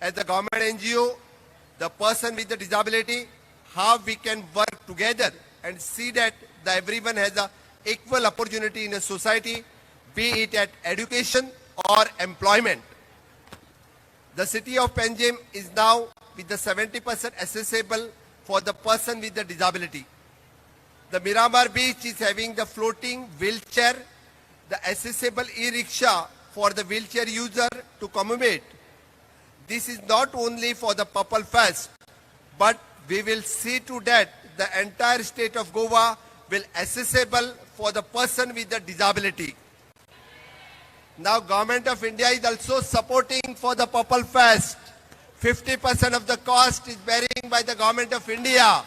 as the government NGO, the person with the disability, how we can work together and see that everyone has a equal opportunity in a society, be it at education or employment. The city of Panjim is now with the 70% accessible for the person with the disability. The Miramar Beach is having the floating wheelchair, the accessible e-rickshaw for the wheelchair user to commemorate. This is not only for the Purple Fest, but we will see to that the entire state of Goa will accessible for the person with the disability. Now Government of India is also supporting for the Purple Fest. 50% of the cost is bearing by the Government of India.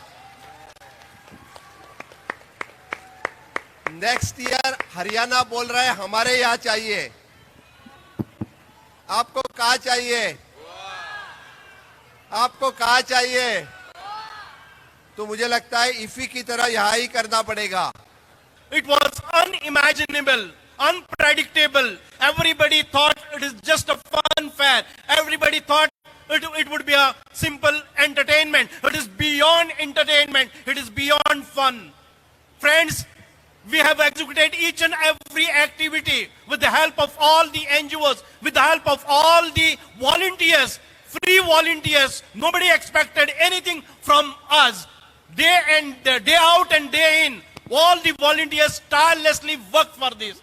Next year Haryana बोल रहा है हमारे यहाँ चाहिए. आपको कहाँ चाहिए? आपको कहाँ चाहिए? तो मुझे लगता है इफी की तरह यहाँ ही करना पड़ेगा. It was unimaginable, unpredictable. Everybody thought it is just a fun fair. Everybody thought it would be a simple entertainment. It is beyond entertainment. It is beyond fun. Friends, we have executed each and every activity with the help of all the NGOs, with the help of all the volunteers, free volunteers. Nobody expected anything from us. Day out and day in, all the volunteers tirelessly worked for this.